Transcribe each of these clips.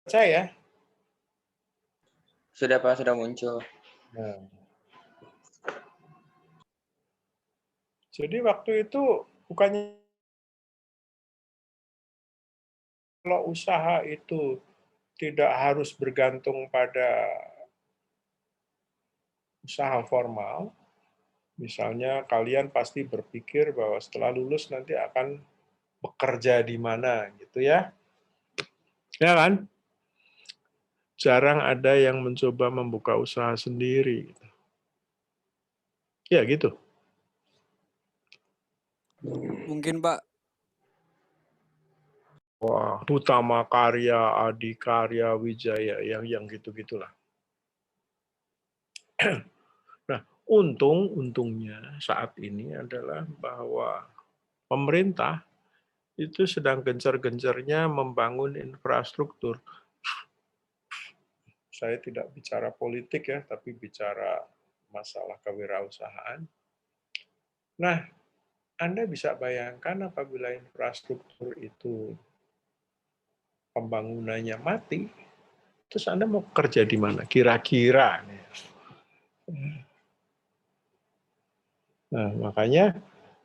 saya. Sudah Pak, sudah muncul. Nah, jadi waktu itu bukannya kalau usaha itu tidak harus bergantung pada usaha formal, misalnya kalian pasti berpikir bahwa setelah lulus nanti akan bekerja di mana gitu ya. Ya kan? Jarang ada yang mencoba membuka usaha sendiri. Ya gitu. Mungkin Pak. Wah, Utama Karya, Adikarya, Wijaya, yang gitu-gitulah. Nah, untungnya saat ini adalah bahwa pemerintah itu sedang gencar-gencarnya membangun infrastruktur. Saya tidak bicara politik ya, tapi bicara masalah kewirausahaan. Nah, Anda bisa bayangkan apabila infrastruktur itu pembangunannya mati, terus Anda mau kerja di mana? Kira-kira. Nah, makanya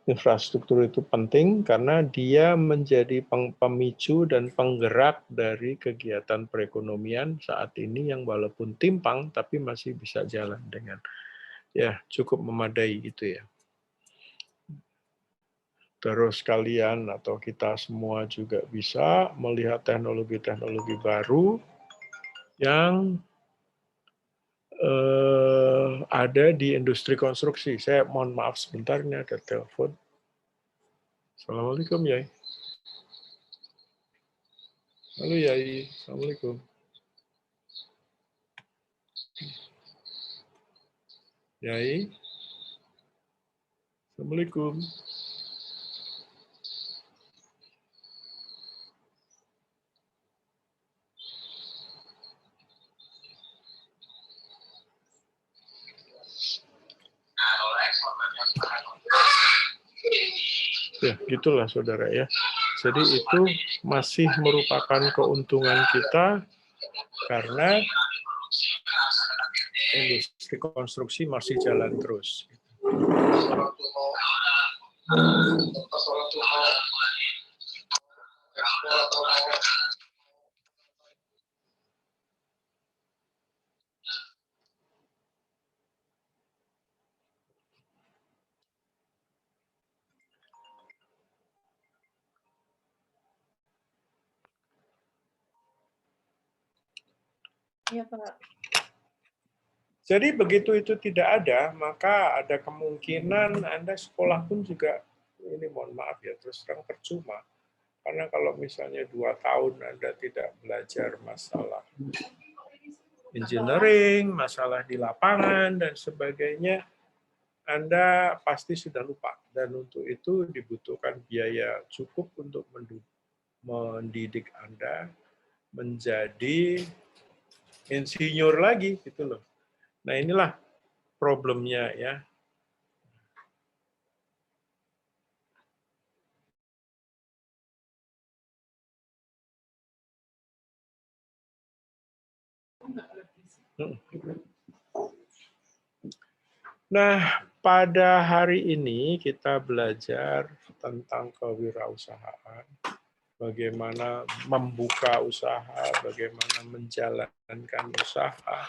infrastruktur itu penting karena dia menjadi pemicu dan penggerak dari kegiatan perekonomian saat ini yang walaupun timpang tapi masih bisa jalan dengan ya cukup memadai gitu ya. Terus kalian atau kita semua juga bisa melihat teknologi-teknologi baru yang ada di industri konstruksi. Saya mohon maaf sebentar, ini ada telepon. Assalamualaikum, Yai. Halo, Yai. Assalamualaikum. Yai. Assalamualaikum. Ya, gitulah saudara ya. Jadi itu masih merupakan keuntungan kita karena industri konstruksi masih jalan terus. Iya, Pak. Jadi begitu itu tidak ada, maka ada kemungkinan Anda sekolah pun juga, ini mohon maaf ya, terus terang percuma. Karena kalau misalnya 2 tahun Anda tidak belajar masalah engineering, masalah di lapangan, dan sebagainya, Anda pasti sudah lupa. Dan untuk itu dibutuhkan biaya cukup untuk mendidik Anda menjadi insinyur lagi, gitu loh. Nah inilah problemnya ya. Nah, pada hari ini kita belajar tentang kewirausahaan, bagaimana membuka usaha, bagaimana menjalankan usaha,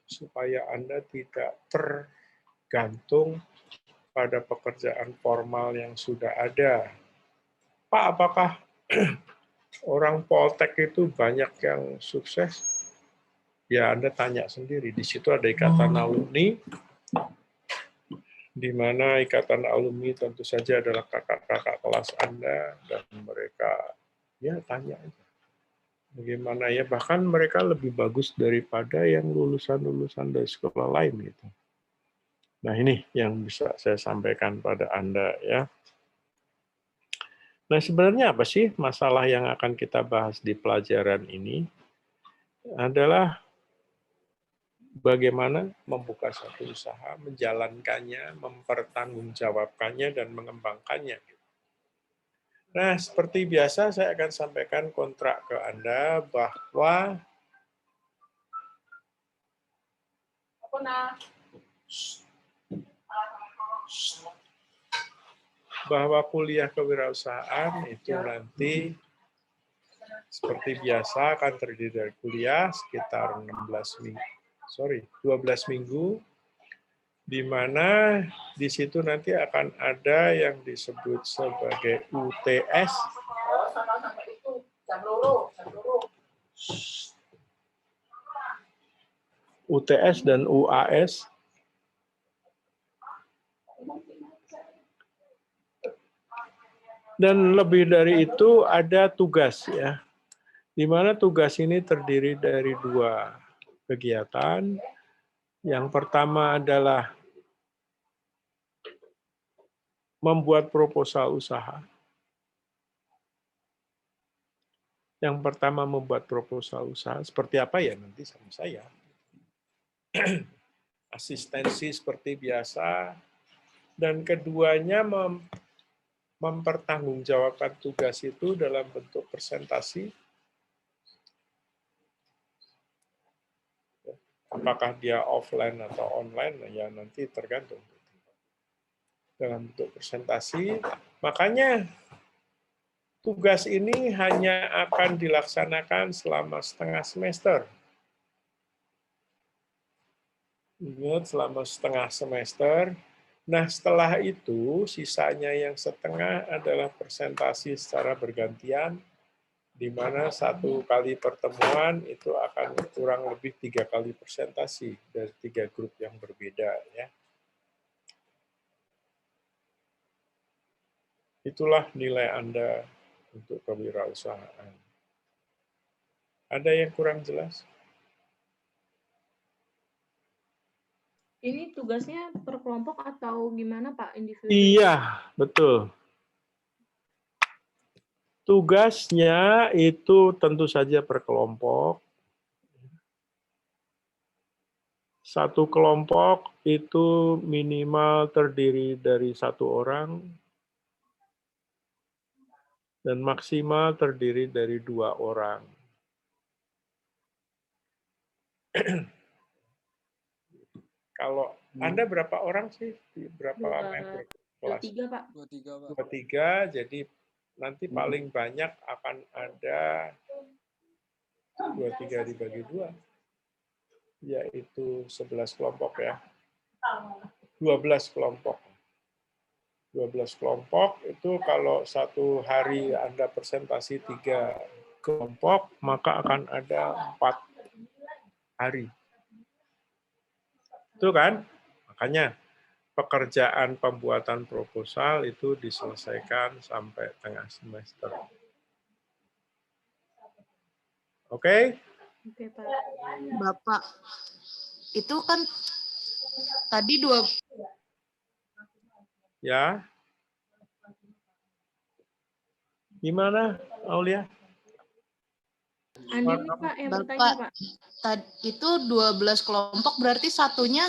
supaya Anda tidak tergantung pada pekerjaan formal yang sudah ada. Pak, apakah orang Poltek itu banyak yang sukses? Ya, Anda tanya sendiri. Di situ ada ikatan alumni, di mana ikatan alumni tentu saja adalah kakak-kakak kelas Anda, dan mereka, ya tanya aja. Bagaimana ya, bahkan mereka lebih bagus daripada yang lulusan-lulusan dari sekolah lain gitu. Nah ini yang bisa saya sampaikan pada Anda ya. Nah sebenarnya apa sih masalah yang akan kita bahas di pelajaran ini? Adalah bagaimana membuka satu usaha, menjalankannya, mempertanggungjawabkannya, dan mengembangkannya. Nah, seperti biasa saya akan sampaikan kontrak ke Anda bahwa bahwa kuliah kewirausahaan itu nanti seperti biasa akan terdiri dari kuliah sekitar 12 minggu, di mana di situ nanti akan ada yang disebut sebagai UTS. UTS dan UAS. Dan lebih dari itu ada tugas ya. Di mana tugas ini terdiri dari 2 kegiatan. Yang pertama adalah membuat proposal usaha. Yang pertama membuat proposal usaha. Seperti apa ya nanti sama saya. Asistensi seperti biasa. Dan keduanya mempertanggungjawabkan tugas itu dalam bentuk presentasi. Apakah dia offline atau online, ya nanti tergantung. Dalam bentuk presentasi, makanya tugas ini hanya akan dilaksanakan selama setengah semester. Ingat, selama setengah semester. Nah, setelah itu, sisanya yang setengah adalah presentasi secara bergantian, di mana 1 kali pertemuan itu akan kurang lebih 3 kali presentasi dari 3 grup yang berbeda. Ya. Itulah nilai Anda untuk kewirausahaan. Ada yang kurang jelas? Ini tugasnya per kelompok atau gimana Pak, individu? Iya, betul. Tugasnya itu tentu saja per kelompok. 1 kelompok itu minimal terdiri dari 1 orang dan maksimal terdiri dari 2 orang. Kalau Anda berapa orang sih? Berapa member kelas? 23 Pak. 23, jadi nanti paling banyak akan ada 23 dibagi 2, yaitu 11 kelompok ya. 12 kelompok. 12 kelompok itu kalau 1 hari Anda presentasi 3 kelompok, maka akan ada 4 hari. Itu kan? Makanya pekerjaan pembuatan proposal itu diselesaikan sampai tengah semester. Oke? Oke, Pak. Bapak, itu kan tadi 2. Ya. Gimana, Aulia? Andi nih Pak yang bertanya Bapak, Pak. itu 12 kelompok berarti satunya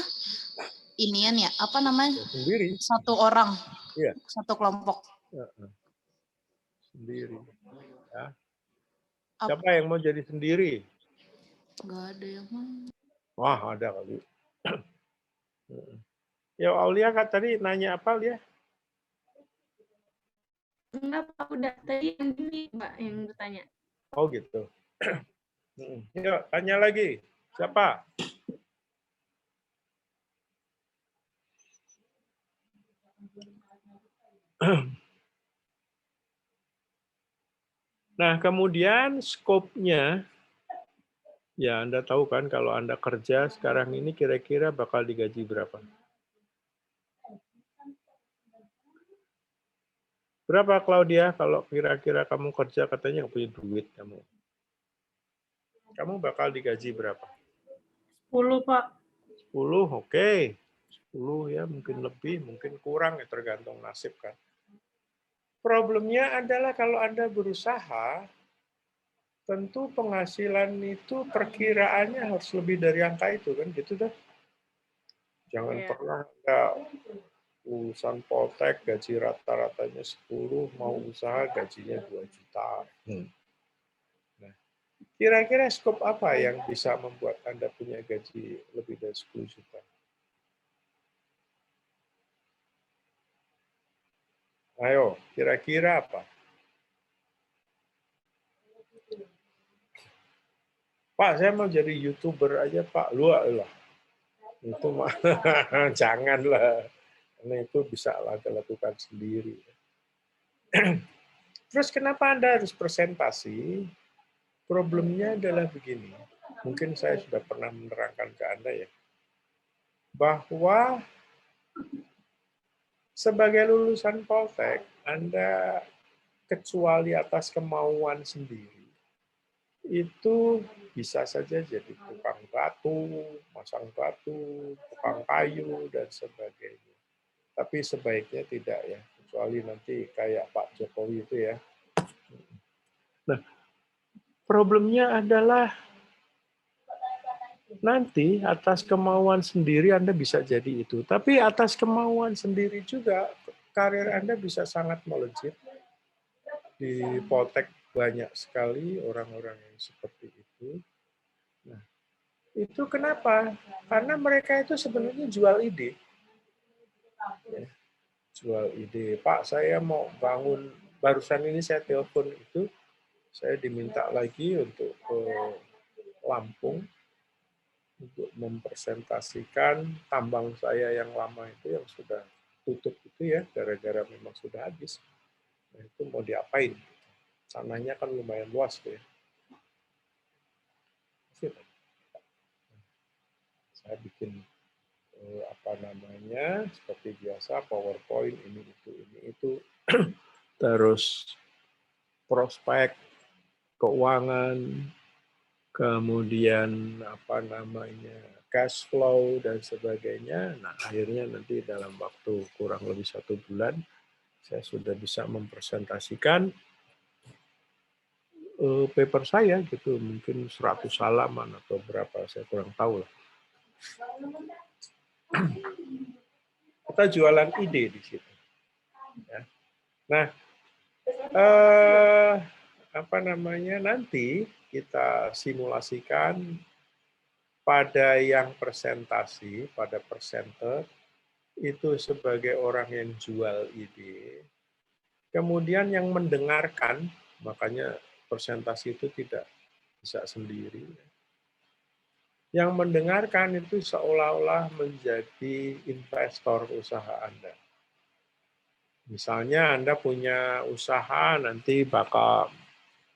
inian ya, apa namanya? Sendiri. 1 orang. Iya. 1 kelompok. Sendiri. Ya. Siapa yang mau jadi sendiri? Nggak ada yang mau. Wah, ada kali. Ya, Aulia kan tadi nanya apa, Lia? Enggak Pak, udah tadi yang ini Pak yang bertanya. Oh gitu. Yuk, tanya lagi. Siapa? Nah, kemudian skopnya, ya Anda tahu kan kalau Anda kerja sekarang ini kira-kira bakal digaji berapa? Berapa, Claudia, kalau kira-kira kamu kerja katanya nggak punya duit kamu? Kamu bakal digaji berapa? 10 Pak. 10, oke. 10 ya, mungkin lebih, mungkin kurang, ya tergantung nasib kan. Problemnya adalah kalau Anda berusaha, tentu penghasilan itu perkiraannya harus lebih dari angka itu kan, gitu dah. Jangan pernah Anda lulusan Poltek gaji rata-ratanya 10, mau usaha gajinya 2 juta. Nah, Kira-kira skop apa yang bisa membuat Anda punya gaji lebih dari 10 juta? Ayo, kira-kira apa? Pak, saya mau jadi YouTuber aja, Pak. Lu lah. Itu mah janganlah. Karena itu bisa Anda lakukan sendiri. Terus kenapa Anda harus presentasi? Problemnya adalah begini. Mungkin saya sudah pernah menerangkan ke Anda ya. Bahwa sebagai lulusan Poltek, Anda kecuali atas kemauan sendiri, itu bisa saja jadi tukang batu, masang batu, tukang kayu, dan sebagainya. Tapi sebaiknya tidak ya, kecuali nanti kayak Pak Jokowi itu ya. Nah, problemnya adalah nanti atas kemauan sendiri Anda bisa jadi itu. Tapi atas kemauan sendiri juga, karir Anda bisa sangat melejit. Di Poltek banyak sekali orang-orang yang seperti itu. Nah, itu kenapa? Karena mereka itu sebenarnya jual ide. Ya, jual ide. Pak, saya mau bangun, barusan ini saya telepon itu, saya diminta lagi untuk ke Lampung untuk mempresentasikan tambang saya yang lama itu yang sudah tutup itu ya, gara-gara memang sudah habis. Nah, itu mau diapain? Sananya kan lumayan luas tuh ya. Saya bikin apa namanya, seperti biasa PowerPoint ini itu terus prospek keuangan, kemudian apa namanya cash flow dan sebagainya. Nah, akhirnya nanti dalam waktu kurang lebih 1 bulan saya sudah bisa mempresentasikan paper saya gitu, mungkin 100 halaman atau berapa, saya kurang tahu lah. Kita jualan ide di situ. Ya. Nah, apa namanya, nanti kita simulasikan pada yang presentasi, pada presenter, itu sebagai orang yang jual ide. Kemudian yang mendengarkan, makanya presentasi itu tidak bisa sendiri. Yang mendengarkan itu seolah-olah menjadi investor usaha Anda. Misalnya Anda punya usaha, nanti bakal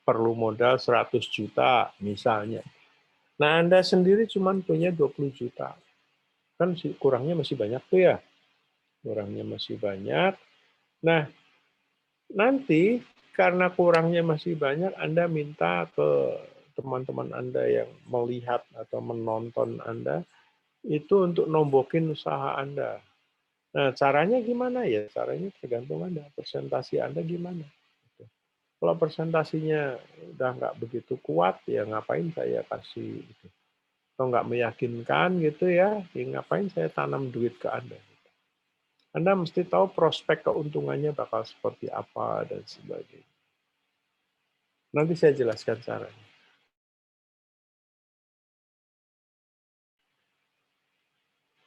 perlu modal 100 juta misalnya. Nah, Anda sendiri cuma punya 20 juta. Kan kurangnya masih banyak tuh ya. Kurangnya masih banyak. Nah, nanti karena kurangnya masih banyak, Anda minta ke teman-teman Anda yang melihat atau menonton Anda, itu untuk nombokin usaha Anda. Nah, caranya gimana ya? Caranya tergantung Anda. Presentasi Anda gimana? Kalau presentasinya udah nggak begitu kuat, ya ngapain saya kasih gitu. Kalau nggak meyakinkan gitu ya ngapain saya tanam duit ke Anda. Anda mesti tahu prospek keuntungannya bakal seperti apa dan sebagainya. Nanti saya jelaskan caranya.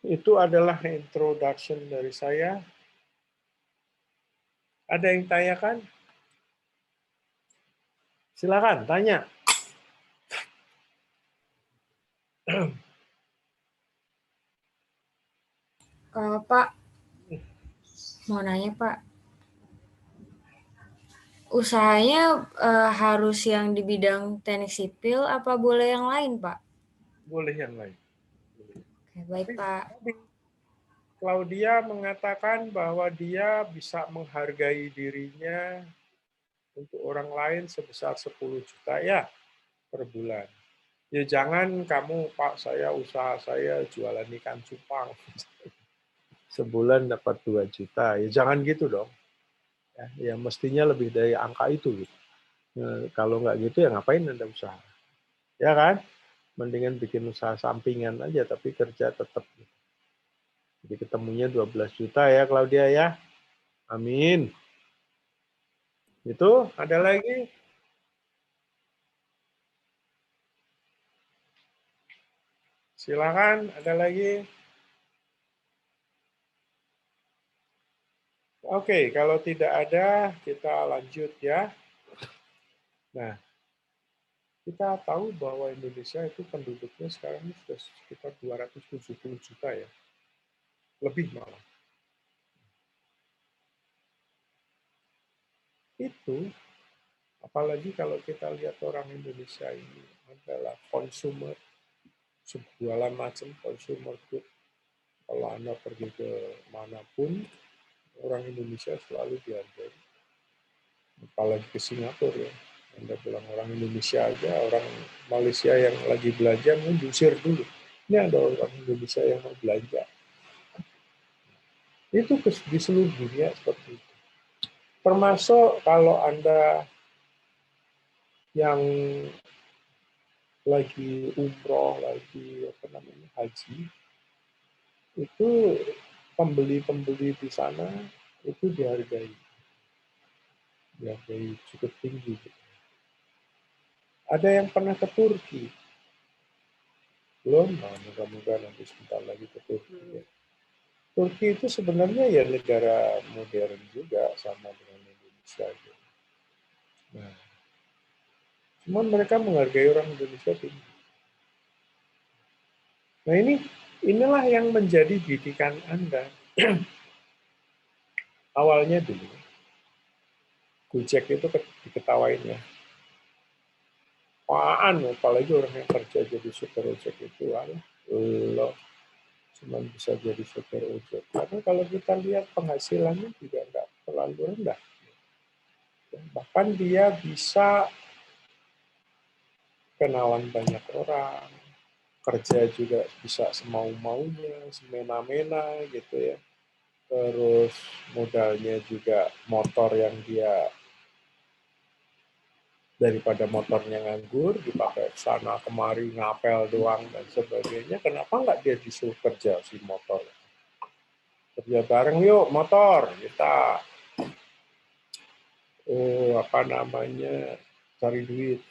Itu adalah introduction dari saya. Ada yang tanyakan? Silakan tanya. Pak, mau nanya Pak, usahanya harus yang di bidang teknik sipil apa boleh yang lain Pak? Boleh yang lain. Oke, baik Pak. Claudia mengatakan bahwa dia bisa menghargai dirinya untuk orang lain sebesar 10 juta ya per bulan. Ya jangan kamu, Pak, saya usaha saya jualan ikan cupang. Sebulan dapat 2 juta. Ya jangan gitu dong. Ya mestinya lebih dari angka itu gitu. Ya, kalau nggak gitu ya ngapain Anda usaha? Ya kan? Mendingan bikin usaha sampingan aja tapi kerja tetap. Jadi ketemunya 12 juta ya Claudia ya. Amin. Itu ada lagi? Silakan, ada lagi? Oke, kalau tidak ada, kita lanjut ya. Nah, kita tahu bahwa Indonesia itu penduduknya sekarang sudah sekitar 270 juta ya. Lebih malah. Itu, apalagi kalau kita lihat orang Indonesia ini adalah consumer, segala macam consumer good. Kalau Anda pergi ke manapun, orang Indonesia selalu dihargai. Apalagi ke Singapura ya. Anda bilang orang Indonesia aja, orang Malaysia yang lagi belanja diusir dulu. Ini ada orang Indonesia yang mau belanja. Itu di seluruh dunia seperti itu. Termasuk kalau Anda yang lagi umroh, lagi haji, itu pembeli-pembeli di sana itu dihargai cukup tinggi. Ada yang pernah ke Turki? Belum? Nah, moga-moga nanti sebentar lagi ke Turki. Ya. Turki itu sebenarnya ya negara modern juga, sama dengan Indonesia. Nah, cuman mereka menghargai orang Indonesia tinggi. Nah inilah yang menjadi didikan Anda. Awalnya dulu, Gojek itu diketawain ya. Apaan, apalagi orang yang kerja jadi supir ojek itu, lo cuma bisa jadi supir ojek. Karena kalau kita lihat penghasilannya juga nggak terlalu rendah. Bahkan dia bisa kenalan banyak orang, kerja juga bisa semau-maunya, semena-mena gitu ya. Terus modalnya juga motor yang dia daripada motornya nganggur, dipakai sana kemari, ngapel doang, dan sebagainya, kenapa nggak dia disuruh kerja si motor? Kerja bareng yuk, motor, kita cari duit.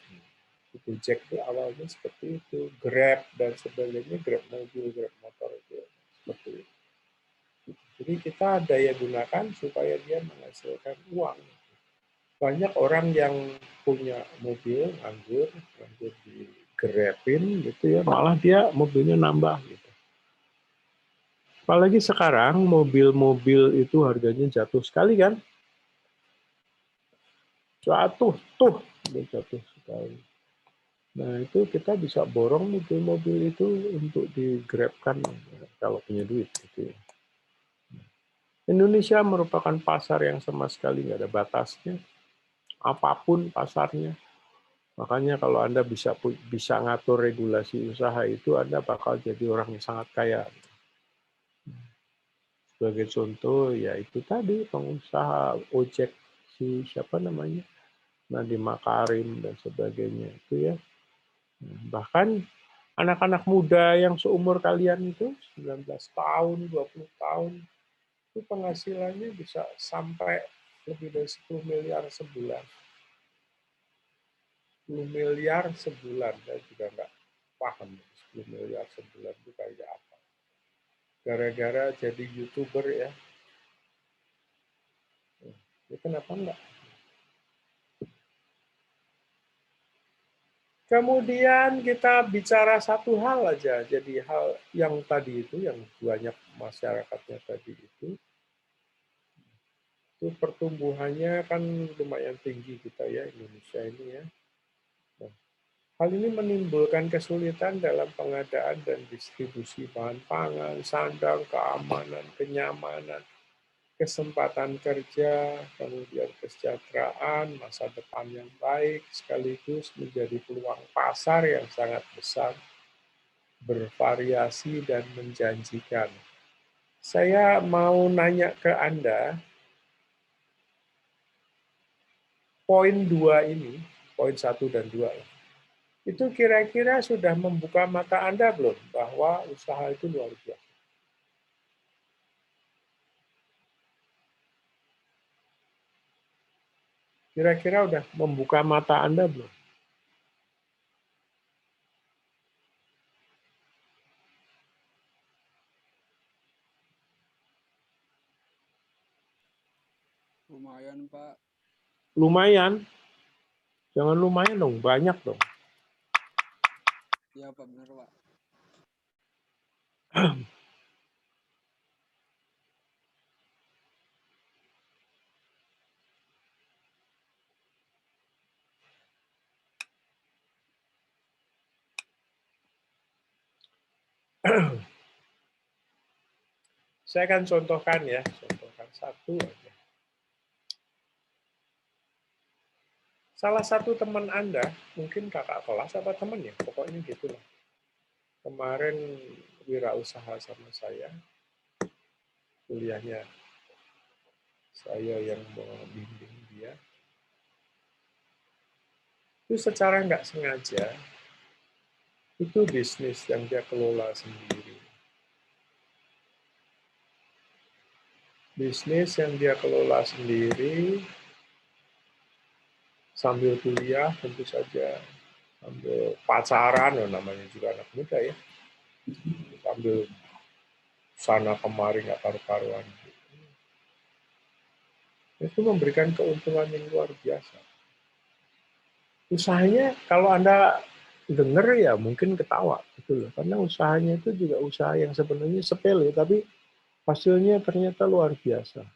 Gojek itu awalnya seperti itu, Grab dan sebagainya, Grab mobil, Grab motor itu seperti itu. Jadi kita daya gunakan supaya dia menghasilkan uang. Banyak orang yang punya mobil nganggur di Grabin gitu ya, malah dia mobilnya nambah gitu. Apalagi sekarang mobil-mobil itu harganya jatuh sekali kan? Jatuh sekali. Nah itu kita bisa borong mobil-mobil itu untuk digrabkan kalau punya duit gitu ya. Indonesia merupakan pasar yang sama sekali nggak ada batasnya. Apapun pasarnya. Makanya kalau Anda bisa ngatur regulasi usaha itu, Anda bakal jadi orang yang sangat kaya. Sebagai contoh, ya itu tadi pengusaha ojek siapa namanya, Nadiem Makarim dan sebagainya itu ya. Bahkan anak-anak muda yang seumur kalian itu 19 tahun, 20 tahun, itu penghasilannya bisa sampai lebih dari 10 miliar sebulan. 10 miliar sebulan, saya juga nggak paham 10 miliar sebulan itu kayak apa. Gara-gara jadi YouTuber ya. Ya kenapa enggak? Kemudian kita bicara satu hal aja, jadi hal yang tadi itu, yang banyak masyarakatnya tadi itu pertumbuhannya kan lumayan tinggi kita ya, Indonesia ini ya. Nah, hal ini menimbulkan kesulitan dalam pengadaan dan distribusi bahan pangan, sandang, keamanan, kenyamanan, kesempatan kerja, kemudian kesejahteraan, masa depan yang baik, sekaligus menjadi peluang pasar yang sangat besar, bervariasi dan menjanjikan. Saya mau nanya ke Anda, poin 2 ini, poin 1 dan 2, itu kira-kira sudah membuka mata Anda belum bahwa usaha itu luar biasa? Kira-kira udah membuka mata Anda belum? Lumayan, Pak. Lumayan. Jangan lumayan dong, banyak dong. Iya, Pak, benar, Pak. Saya akan contohkan ya, contohkan satu aja. Salah satu teman Anda, mungkin kakak kelas apa teman ya, pokoknya gitu lah. Kemarin wirausaha sama saya, kuliahnya saya yang membimbing dia. Itu secara nggak sengaja, itu bisnis yang dia kelola sendiri. Bisnis yang dia kelola sendiri, sambil kuliah tentu saja, sambil pacaran, namanya juga anak muda ya, sambil sana kemari nggak karu-karuan. Itu memberikan keuntungan yang luar biasa. Usahanya kalau Anda dengar ya mungkin ketawa gitu loh, karena usahanya itu juga usaha yang sebenarnya sepele, tapi hasilnya ternyata luar biasa.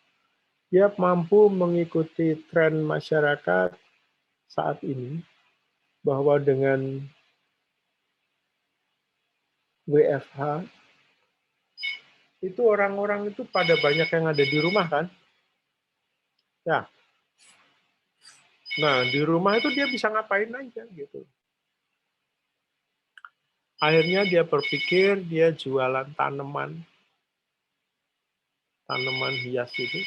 Dia mampu mengikuti tren masyarakat saat ini, bahwa dengan WFH, itu orang-orang itu pada banyak yang ada di rumah kan? Ya. Nah, di rumah itu dia bisa ngapain aja gitu. Akhirnya dia berpikir dia jualan tanaman hias itu.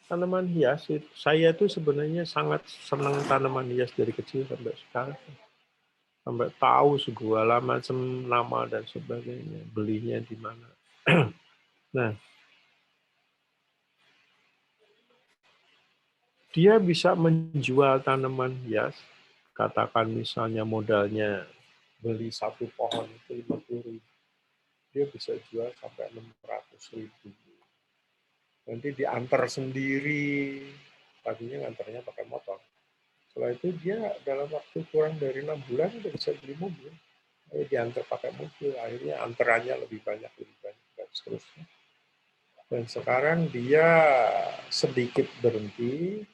Tanaman hias itu, saya tuh sebenarnya sangat senang tanaman hias dari kecil sampai sekarang. Sampai tahu segala macam nama dan sebagainya, belinya di mana. Nah, dia bisa menjual tanaman hias, katakan misalnya modalnya beli satu pohon itu 50.000, dia bisa jual sampai 600.000. Nanti diantar sendiri, tadinya ngantarnya pakai motor. Setelah itu dia dalam waktu kurang dari 6 bulan udah bisa beli mobil. Diantar pakai mobil, akhirnya antarannya lebih banyak, dan seterusnya. Dan sekarang dia sedikit berhenti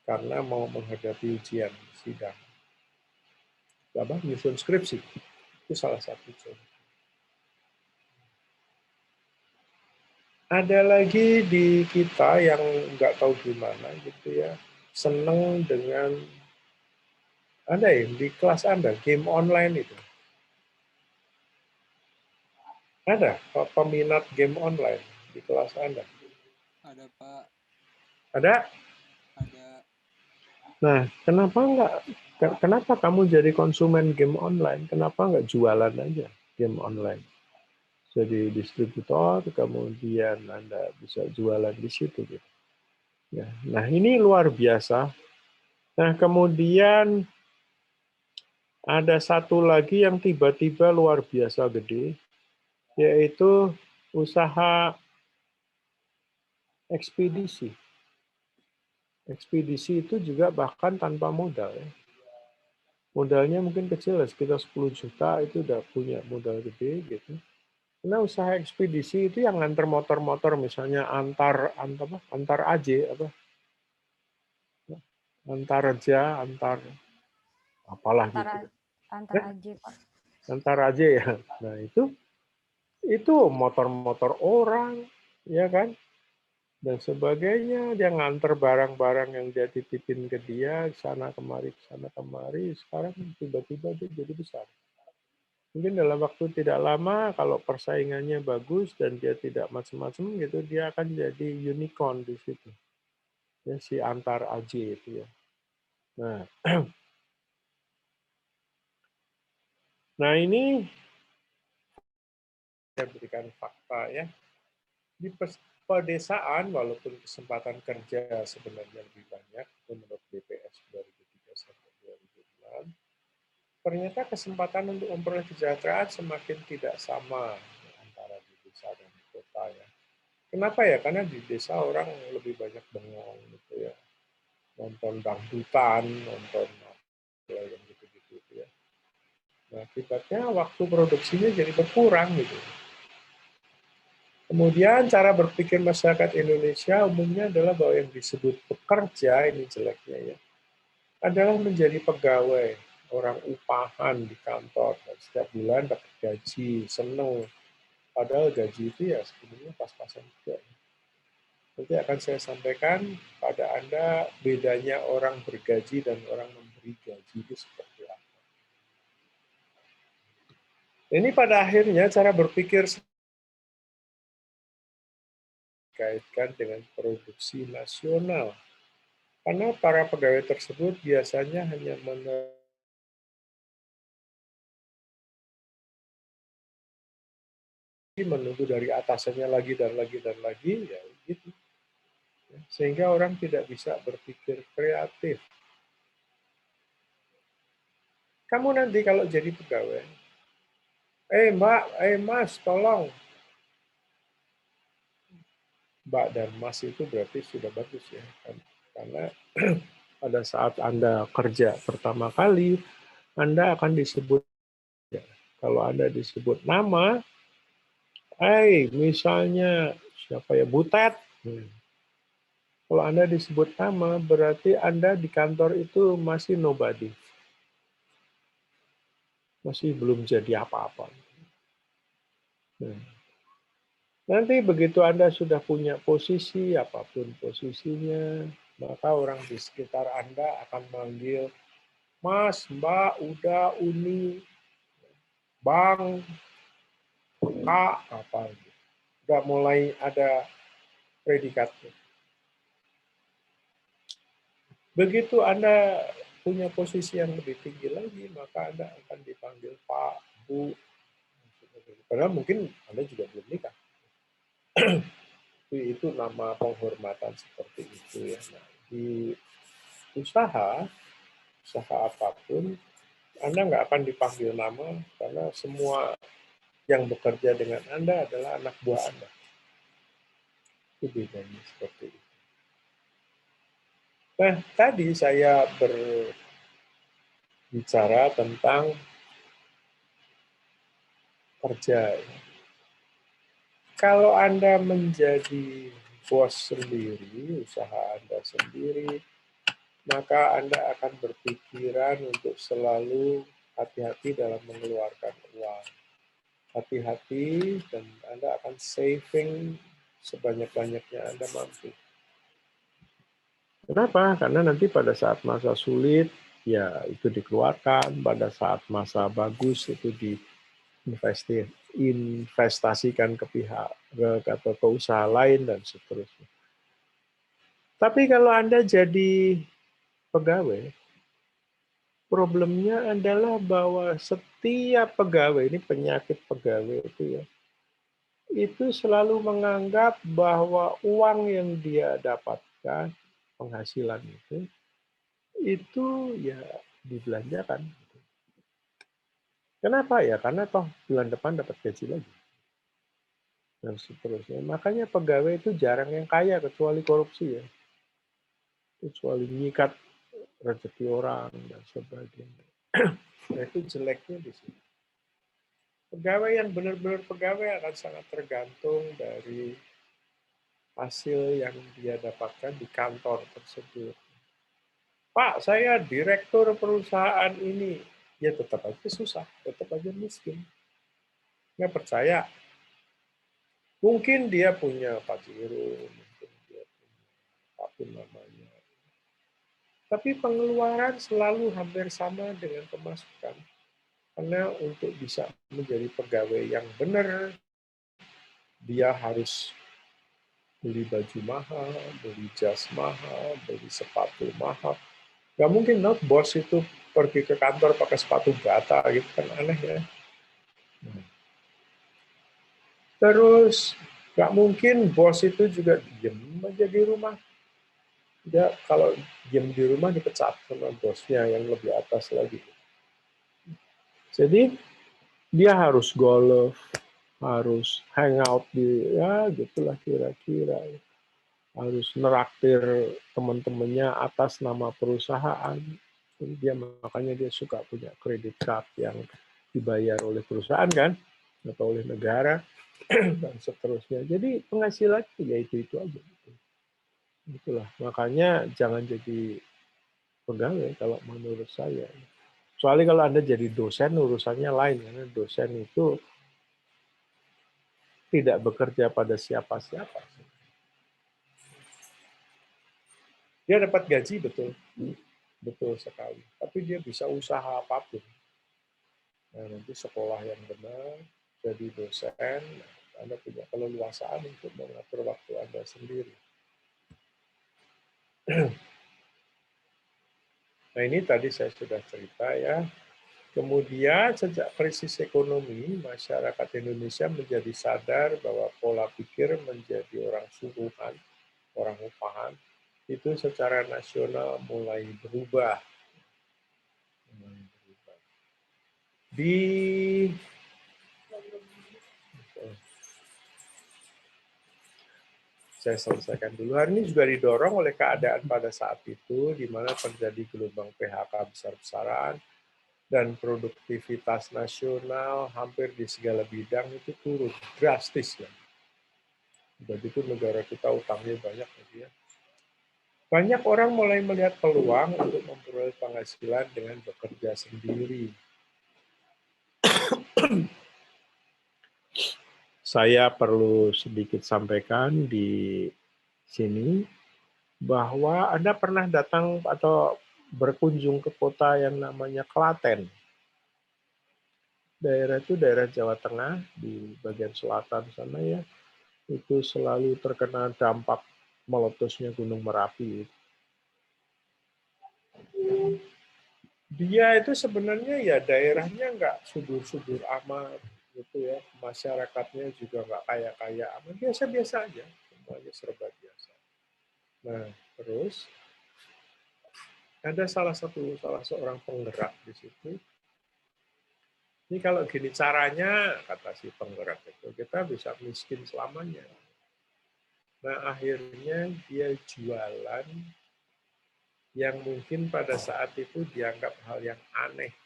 karena mau menghadapi ujian sidang. Nyusun skripsi. Itu salah satu contoh. Ada lagi di kita yang nggak tahu gimana gitu ya, seneng dengan, ada ya di kelas Anda, game online itu. Ada peminat game online di kelas Anda? Ada, Pak. Ada? Ada. Nah, kenapa kamu jadi konsumen game online? Kenapa nggak jualan aja game online? Jadi distributor, kemudian Anda bisa jualan di situ. Gitu. Ya. Nah, ini luar biasa. Nah, kemudian ada satu lagi yang tiba-tiba luar biasa gede, yaitu usaha ekspedisi. Ekspedisi itu juga bahkan tanpa modal. Ya. Modalnya mungkin kecil, sekitar 10 juta, itu udah punya modal gede. Gitu. Karena usaha ekspedisi itu yang nganter motor-motor, misalnya antar AJ, antar Reja, antar apalah gitu. Antar AJ, Pak. Antar AJ ya. Nah itu motor-motor orang, ya kan, dan sebagainya. Dia nganter barang-barang yang dia titipin ke dia, sana kemari, sekarang tiba-tiba dia jadi besar. Mungkin dalam waktu tidak lama, kalau persaingannya bagus dan dia tidak macam-macam gitu, dia akan jadi unicorn di situ. Ya, si antar AJ itu ya. Nah ini saya berikan fakta ya. Di pedesaan, walaupun kesempatan kerja sebenarnya lebih banyak menurut BPS 2003-2006, ternyata kesempatan untuk memperoleh kesejahteraan semakin tidak sama antara di desa dan di kota ya. Kenapa ya? Karena di desa orang lebih banyak bengong gitu ya. Nonton dangdutan, nonton yang gitu-gitu ya. Nah, akibatnya waktu produksinya jadi berkurang gitu. Kemudian cara berpikir masyarakat Indonesia umumnya adalah bahwa yang disebut pekerja, ini jeleknya ya, adalah menjadi pegawai, orang upahan di kantor, dan setiap bulan dapat gaji, seneng. Padahal gaji itu ya sebenarnya pas-pasan juga. Nanti akan saya sampaikan pada Anda bedanya orang bergaji dan orang memberi gaji itu seperti apa. Ini pada akhirnya cara berpikir dikaitkan dengan produksi nasional. Karena para pegawai tersebut biasanya hanya menunggu dari atasannya lagi dan lagi dan lagi, ya gitu. Sehingga orang tidak bisa berpikir kreatif. Kamu nanti kalau jadi pegawai, Mbak, Mas, tolong. Mbak dan Mas itu berarti sudah bagus ya. Karena pada saat Anda kerja pertama kali, Anda akan disebut, ya, kalau Anda disebut nama, misalnya siapa ya, Butet. Kalau Anda disebut nama, berarti Anda di kantor itu masih nobody. Masih belum jadi apa-apa. Nanti begitu Anda sudah punya posisi, apapun posisinya, maka orang di sekitar Anda akan manggil Mas, Mbak, Uda, Uni, Bang, Kak, apa gitu. Udah mulai ada predikatnya. Begitu Anda punya posisi yang lebih tinggi lagi, maka Anda akan dipanggil Pak, Bu. Padahal mungkin Anda juga belum nikah. Itu nama penghormatan seperti itu ya. Nah, di usaha apapun, Anda nggak akan dipanggil nama karena semua yang bekerja dengan Anda adalah anak buah Anda. Itu bedanya seperti itu. Nah, tadi saya berbicara tentang kerja. Kalau Anda menjadi bos sendiri, usaha Anda sendiri, maka Anda akan berpikiran untuk selalu hati-hati dalam mengeluarkan uang. Hati-hati dan Anda akan saving sebanyak-banyaknya Anda mampu. Kenapa? Karena nanti pada saat masa sulit, ya itu dikeluarkan. Pada saat masa bagus, itu diinvestasikan ke pihak atau ke usaha lain, dan seterusnya. Tapi kalau Anda jadi pegawai, problemnya adalah bahwa setiap pegawai, ini penyakit pegawai itu ya, itu selalu menganggap bahwa uang yang dia dapatkan, penghasilan itu ya dibelanjakan. Kenapa ya? Karena toh bulan depan dapat gaji lagi. Dan seterusnya. Makanya pegawai itu jarang yang kaya kecuali korupsi ya. Kecuali menyikat rezeki orang dan sebagainya. Nah, itu jeleknya di sini. Pegawai yang benar-benar pegawai akan sangat tergantung dari hasil yang dia dapatkan di kantor tersebut. Pak, saya direktur perusahaan ini. Ya tetap aja susah, tetap aja miskin. Nggak percaya. Mungkin dia punya Pajero, mungkin dia punya apapun namanya. Tapi pengeluaran selalu hampir sama dengan pemasukan. Karena untuk bisa menjadi pegawai yang benar, dia harus beli baju mahal, beli jas mahal, beli sepatu mahal. Nggak mungkin bos itu pergi ke kantor pakai sepatu bata gitu kan, aneh ya. Terus nggak mungkin bos itu juga diem aja di rumah. Dia kalau diem di rumah dipecat sama bosnya yang lebih atas lagi. Jadi dia harus golf, harus hangout di ya gitulah kira-kira, harus neraktir teman-temannya atas nama perusahaan. Jadi makanya dia suka punya kredit card yang dibayar oleh perusahaan kan, atau oleh negara dan seterusnya. Jadi penghasilannya ya itu aja. Itulah makanya jangan jadi pegawai kalau menurut saya. Soalnya kalau Anda jadi dosen urusannya lain, karena dosen itu tidak bekerja pada siapa-siapa. Dia dapat gaji betul, betul sekali. Tapi dia bisa usaha apapun. Nah, nanti sekolah yang benar, jadi dosen, Anda punya keleluasaan untuk mengatur waktu Anda sendiri. Nah ini tadi saya sudah cerita ya. Kemudian sejak krisis ekonomi, masyarakat Indonesia menjadi sadar bahwa pola pikir menjadi orang suruhan, orang upahan, itu secara nasional mulai berubah. Saya selesaikan dulu. Hari ini juga didorong oleh keadaan pada saat itu, di mana terjadi gelombang PHK besar-besaran, dan produktivitas nasional hampir di segala bidang itu turun drastis. Ya. Jadi itu negara kita utangnya banyak. Ya. Banyak orang mulai melihat peluang untuk memperoleh penghasilan dengan bekerja sendiri. Saya perlu sedikit sampaikan di sini bahwa Anda pernah datang atau berkunjung ke kota yang namanya Klaten. Daerah itu daerah Jawa Tengah di bagian selatan sana ya. Itu selalu terkena dampak meletusnya Gunung Merapi. Dia itu sebenarnya ya daerahnya nggak subur-subur amat gitu ya, masyarakatnya juga nggak kaya-kaya amat, biasa-biasa aja, semuanya serba biasa. Nah terus ada salah seorang penggerak di situ. Ini kalau gini caranya kata si penggerak itu kita bisa miskin selamanya. Nah akhirnya dia jualan yang mungkin pada saat itu dianggap hal yang aneh.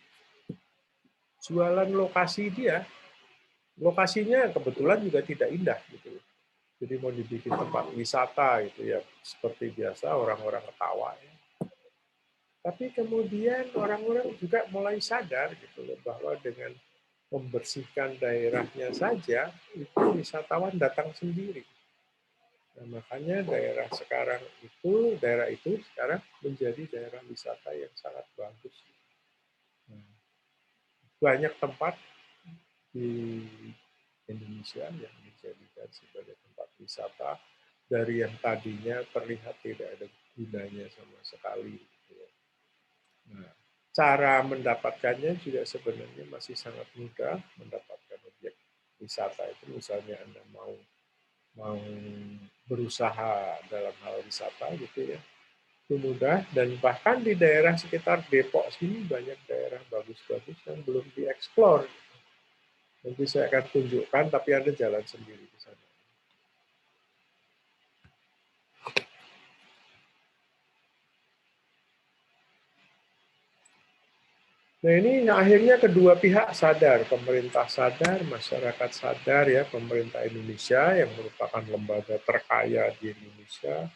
Jualan lokasi dia, lokasinya kebetulan juga tidak indah gitu. Jadi mau dibikin tempat wisata gitu ya, seperti biasa orang-orang ketawa ya. Tapi kemudian orang-orang juga mulai sadar gitu loh bahwa dengan membersihkan daerahnya saja itu wisatawan datang sendiri. Nah, makanya daerah itu sekarang menjadi daerah wisata yang sangat bagus. Banyak tempat di Indonesia yang dijadikan sebagai tempat wisata dari yang tadinya terlihat tidak ada gunanya sama sekali. Nah, cara mendapatkannya juga sebenarnya masih sangat mudah mendapatkan objek wisata itu. Misalnya Anda mau berusaha dalam hal wisata gitu ya, itu mudah. Dan bahkan di daerah sekitar Depok sini banyak daerah bagus-bagus yang belum dieksplor. Nanti saya akan tunjukkan, tapi Anda jalan sendiri di sana. Nah ini akhirnya kedua pihak sadar, pemerintah sadar, masyarakat sadar ya, pemerintah Indonesia yang merupakan lembaga terkaya di Indonesia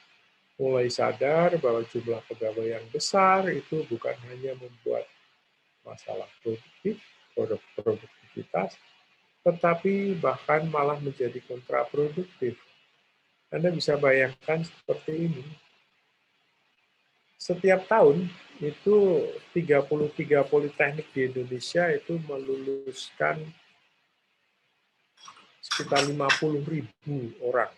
mulai sadar bahwa jumlah pegawai yang besar itu bukan hanya membuat masalah produktivitas, tetapi bahkan malah menjadi kontraproduktif. Anda bisa bayangkan seperti ini. Setiap tahun itu 33 politeknik di Indonesia itu meluluskan sekitar 50.000 orang.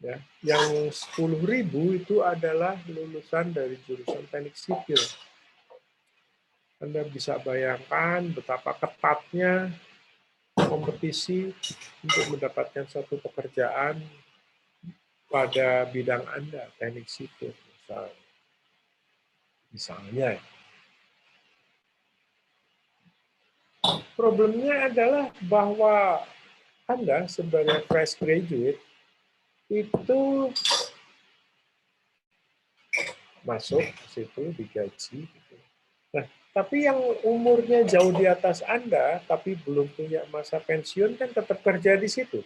Ya, yang 10.000 itu adalah lulusan dari jurusan teknik sipil. Anda bisa bayangkan betapa ketatnya kompetisi untuk mendapatkan satu pekerjaan pada bidang Anda, teknik sipil misalnya. Problemnya adalah bahwa Anda sebagai fresh graduate itu masuk ke situ digaji. Gitu. Nah, tapi yang umurnya jauh di atas Anda, tapi belum punya masa pensiun kan tetap kerja di situ.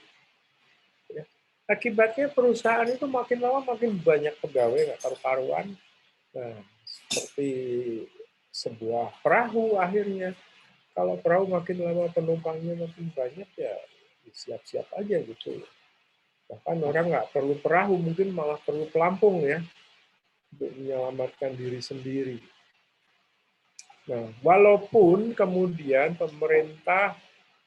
Ya. Akibatnya perusahaan itu makin lama makin banyak pegawai nggak karu-karuan. Nah, seperti sebuah perahu akhirnya. Kalau perahu makin lama penumpangnya makin banyak ya siap-siap aja gitu. Bahkan orang nggak perlu perahu, mungkin malah perlu pelampung ya untuk menyelamatkan diri sendiri. Nah, walaupun kemudian pemerintah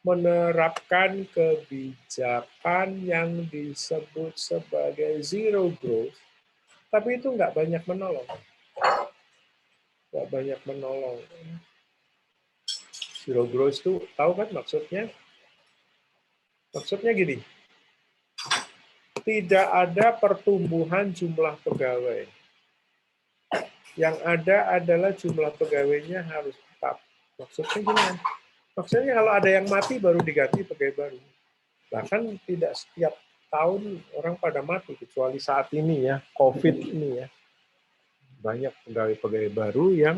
menerapkan kebijakan yang disebut sebagai zero growth, tapi itu nggak banyak menolong. Nggak banyak menolong. Zero growth itu tahu kan maksudnya? Maksudnya gini, tidak ada pertumbuhan jumlah pegawai. Yang ada adalah jumlah pegawainya harus tetap. Maksudnya gimana? Maksudnya kalau ada yang mati baru diganti pegawai baru. Bahkan tidak setiap tahun orang pada mati, kecuali saat ini ya, COVID ini ya. Banyak pegawai-pegawai baru yang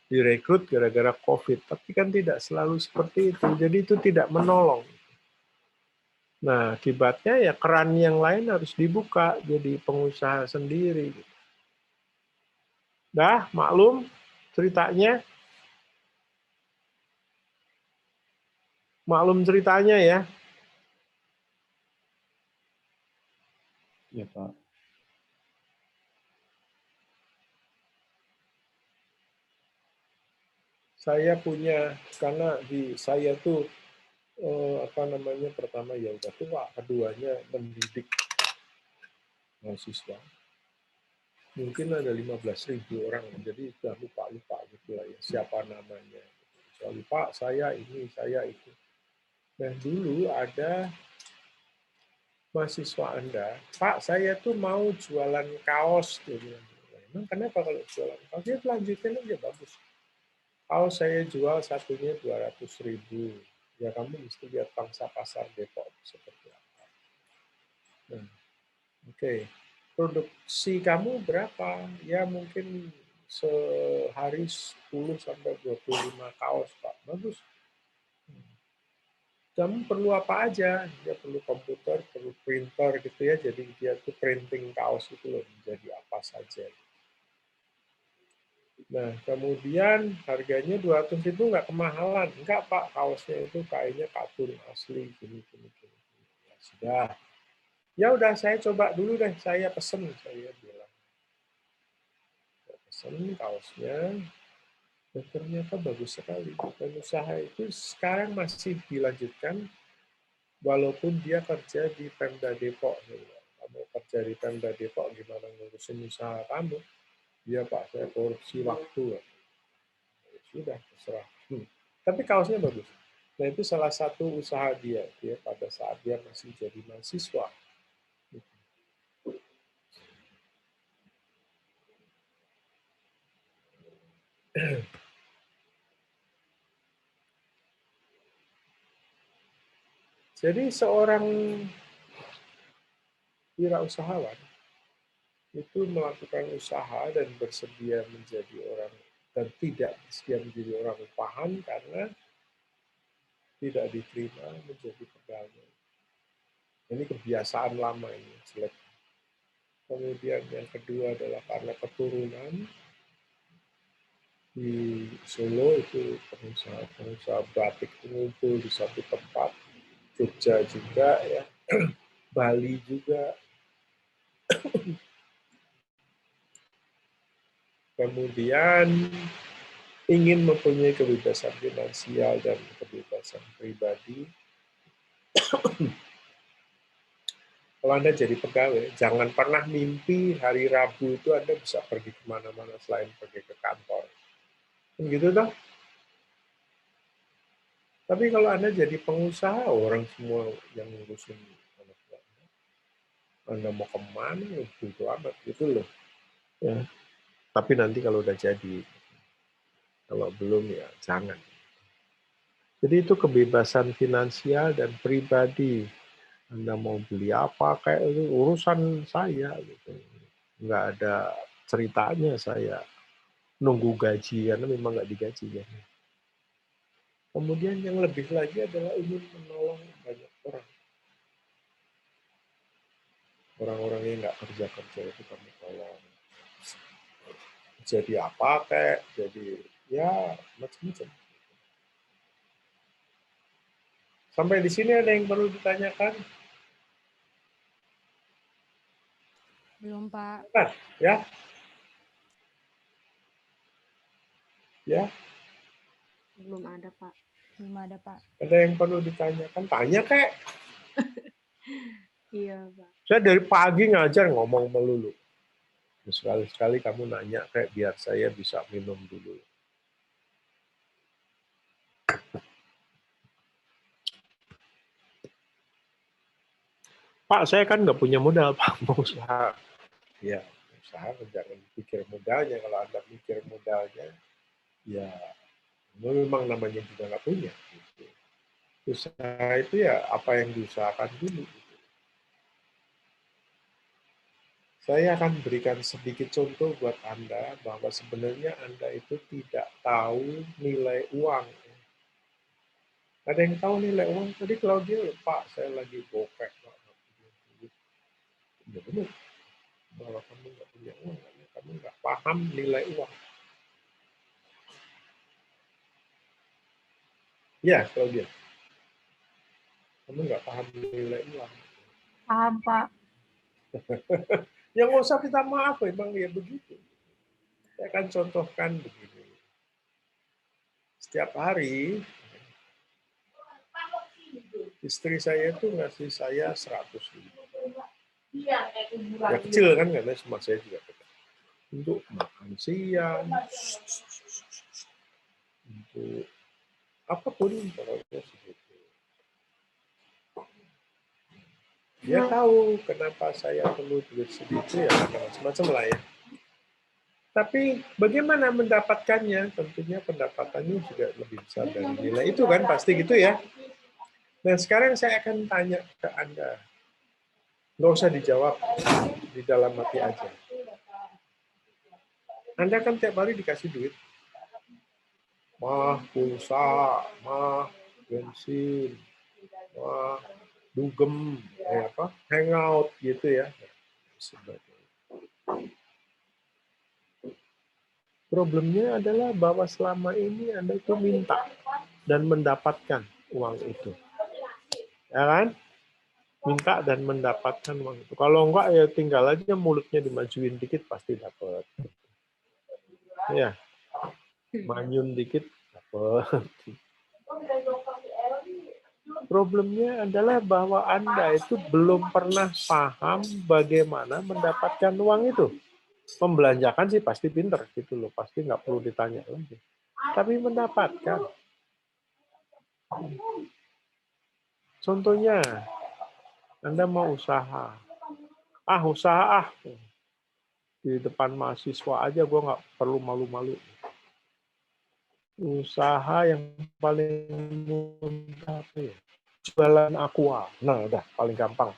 direkrut gara-gara COVID. Tapi kan tidak selalu seperti itu. Jadi itu tidak menolong. Nah, akibatnya ya keran yang lain harus dibuka jadi pengusaha sendiri. Dah, maklum ceritanya? Maklum ceritanya ya? Ya, Pak. Saya punya, karena saya tuh pertama ya udah tua, keduanya mendidik mahasiswa. Mungkin ada 15.000 orang, jadi sudah lupa gitu lah ya siapa namanya. Kecuali Pak, saya ini, saya itu. Nah dulu ada mahasiswa Anda, Pak saya tuh mau jualan kaos. Dia bilang, emang kenapa kalau jualan kaos? Dia lanjutin aja bagus. Kaos saya jual satunya 200.000. Ya kamu mesti lihat pangsa pasar Depok seperti apa. Nah, oke. Produksi kamu berapa? Ya mungkin sehari 10 sampai 25 kaos, Pak. Bagus. Kamu perlu apa aja? Dia perlu komputer, perlu printer gitu ya. Jadi dia tuh printing kaos itu loh menjadi apa saja. Nah, kemudian harganya 200.000 nggak kemahalan. Enggak, Pak, kaosnya itu kayaknya katun asli, gini. Ya, sudah. Ya udah, saya coba dulu deh, saya pesen, saya bilang. Saya pesen kaosnya, dan ternyata bagus sekali. Dan usaha itu sekarang masih dilanjutkan, walaupun dia kerja di Pemda Depok. Kamu kerja di Pemda Depok, gimana ngurusin usaha kamu? Iya, Pak, saya korupsi waktu. Sudah terserah. Tapi kaosnya bagus. Nah itu salah satu usaha dia pada saat dia masih jadi mahasiswa. Jadi seorang wirausahawan itu melakukan usaha dan bersedia menjadi orang dan tidak bersedia menjadi orang upahan karena tidak diterima menjadi pegawai. Ini kebiasaan lama ini, jelek. Kemudian yang kedua adalah karena keturunan di Solo itu pengusaha batik mengumpul di satu tempat, Jogja juga ya, Bali juga. Kemudian ingin mempunyai kebebasan finansial dan kebebasan pribadi. Kalau Anda jadi pegawai, jangan pernah mimpi hari Rabu itu Anda bisa pergi kemana-mana selain pergi ke kantor. Gitu toh? Tapi kalau Anda jadi pengusaha, orang semua yang ngurusin anak Anda mau kemana, itu amat, gitu loh. Ya. Tapi nanti kalau udah jadi, kalau belum ya jangan. Jadi itu kebebasan finansial dan pribadi. Anda mau beli apa kayak itu urusan saya gitu. Nggak ada ceritanya saya nunggu gaji karena memang nggak digaji ya. Kemudian yang lebih lagi adalah ingin menolong banyak orang. Orang-orang yang nggak kerja-kerja itu kami tolong. Jadi apa kayak, jadi ya macam-macam. Sampai di sini ada yang perlu ditanyakan? Belum, Pak. Nah, ya? Ya, Belum ada, Pak. Belum ada, Pak. ada yang perlu ditanyakan? Tanya kayak. Iya, Pak. Saya dari pagi ngajar ngomong melulu. Sekali-sekali kamu nanya kayak biar saya bisa minum dulu. Pak, saya kan nggak punya modal, Pak. Mau usaha. Ya, usaha jangan pikir modalnya. Kalau Anda mikir modalnya, ya memang namanya juga nggak punya. Gitu. Usaha itu ya apa yang diusahakan dulu. Gitu. Saya akan berikan sedikit contoh buat Anda bahwa sebenarnya Anda itu tidak tahu nilai uang. Ada yang tahu nilai uang? Tadi Claudia, Pak, saya lagi bokek. Pak. Ya benar, bahwa kamu nggak punya uang, karena kamu nggak paham nilai uang. Ya, Claudia. Kamu nggak paham nilai uang. Paham, Pak. Ya nggak usah minta maaf, memang ya begitu. Saya akan contohkan begini. Setiap hari, istri saya itu ngasih saya 100.000. Ya kecil kan, karena semua saya juga kecil. Untuk makan siang, untuk apapun, pokoknya segitu. Dia tahu kenapa saya perlu duit segitu ya, macam-macam lah ya. Tapi bagaimana mendapatkannya? Tentunya pendapatannya juga lebih besar dari nilai itu kan, pasti gitu ya. Nah sekarang saya akan tanya ke Anda. Nggak usah dijawab, di dalam hati aja. Anda kan tiap hari dikasih duit. Mah, pulsa, mah, bensin, mah, dugem, hangout gitu ya. Problemnya adalah bahwa selama ini Anda itu minta dan mendapatkan uang itu. Ya kan? Minta dan mendapatkan uang itu. Kalau enggak ya tinggal aja mulutnya dimajuin dikit pasti dapat. Ya. Manyun dikit dapat. Problemnya adalah bahwa Anda itu belum pernah paham bagaimana mendapatkan uang itu. Membelanjakan sih pasti pinter gitu loh, pasti nggak perlu ditanya lagi. Tapi mendapatkan. Contohnya, Anda mau usaha. Usaha. Di depan mahasiswa aja gue nggak perlu malu-malu. Usaha yang paling mudah apa ya? Jualan aqua. Nah, udah paling gampang.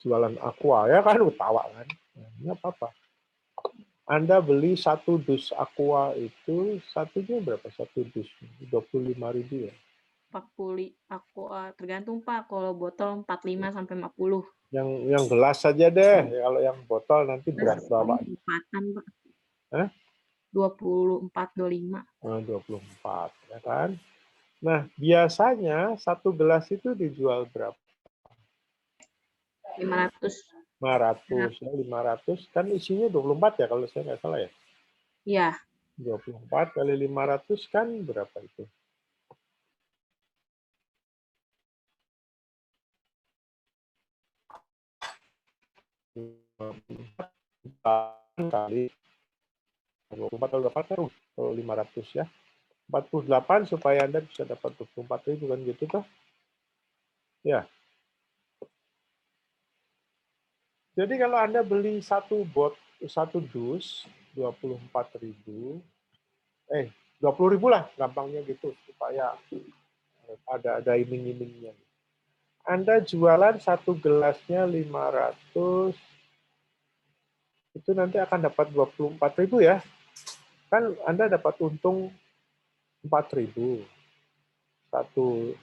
Jualan aqua, ya kan, utawa kan. Nggak apa-apa. Anda beli 1 dus aqua itu, satunya berapa satu dus? 25.000 ya? 40, aku tergantung, Pak. Kalau botol 45 sampai 50. Yang gelas saja deh. Kalau yang botol nanti berat bawa. 24-an, Pak. Hah? 24, 25. 24, ya kan? Nah, biasanya 1 gelas itu dijual berapa? 500. 500, ya, 500 kan isinya 24 ya kalau saya nggak salah ya. Iya. 24 kali 500 kan berapa itu? Kali 24 kali 8 kan 500 ya. 48 supaya Anda bisa dapat 24.000 kan gitu toh? Ya. Jadi kalau Anda beli satu dus 24.000, 20.000 lah gampangnya gitu supaya ada iming-imingnya. Anda jualan satu gelasnya 500, itu nanti akan dapat 24.000 ya. Kan Anda dapat untung 4.000. Satu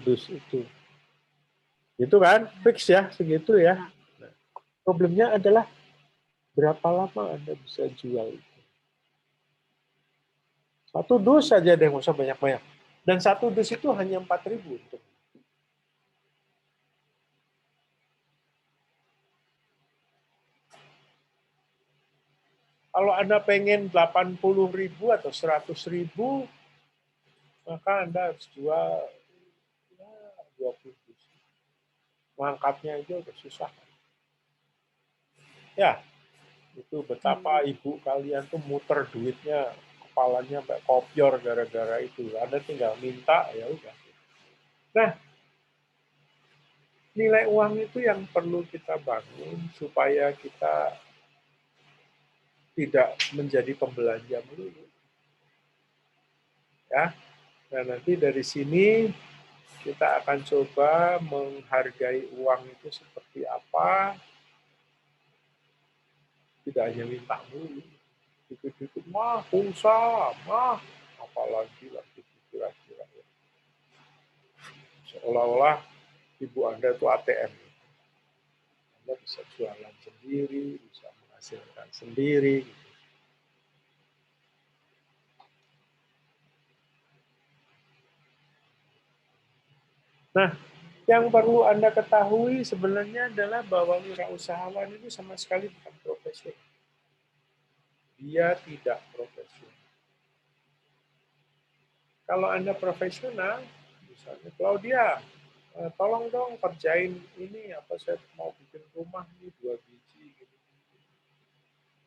dus itu. Gitu kan? Fix ya, segitu ya. Nah, problemnya adalah berapa lama Anda bisa jual itu. Satu dus saja deh, nggak usah banyak-banyak. Dan satu dus itu hanya 4.000 untuk. Kalau Anda pengen 80.000 atau 100.000, maka Anda harus jual ya, 20 dus. Mengangkatnya aja udah susah. Ya, itu betapa ibu kalian tuh muter duitnya, kepalanya kayak kopior gara-gara itu. Anda tinggal minta, ya udah. Nah, nilai uang itu yang perlu kita bangun supaya kita tidak menjadi pembelanja melulu. Ya, nah nanti dari sini kita akan coba menghargai uang itu seperti apa, tidak hanya minta mulu. Dikit-dikit, mah, pulsa, mah, apalagi lagi kira-kira. Seolah-olah ibu Anda itu ATM. Anda bisa jualan sendiri, bisa menghasilkan sendiri. Nah, yang perlu Anda ketahui sebenarnya adalah bahwa wirausahawan itu sama sekali bukan profesional. Dia tidak profesional. Kalau Anda profesional, misalnya Claudia, tolong dong kerjain ini, apa saya mau bikin rumah nih 2 biji. Gitu.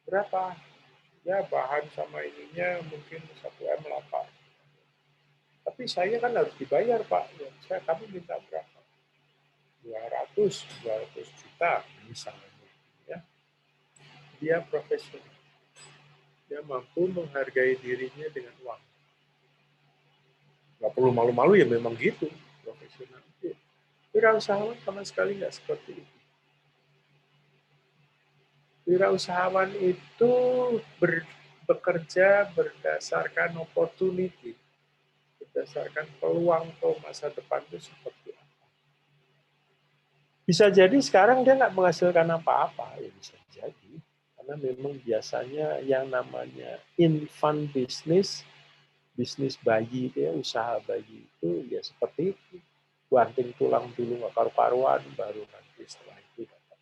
Berapa? Ya bahan sama ininya mungkin 1 M8. Tapi saya kan harus dibayar Pak. Ya, kami minta berapa? 200 juta misalnya. Ya. Dia profesional. Dia mampu menghargai dirinya dengan uang. Nggak perlu malu-malu ya memang gitu. Profesional. Wirausahawan sama sekali nggak seperti itu. Wirausahawan itu bekerja berdasarkan opportunity. Berdasarkan peluang untuk masa depan itu seperti apa. Bisa jadi sekarang dia nggak menghasilkan apa-apa, ya bisa jadi. Karena memang biasanya yang namanya infant business, bisnis bayi, ya, usaha bayi itu ya seperti itu. Banting tulang dulu nggak karu-karuan, baru nanti setelah itu dapat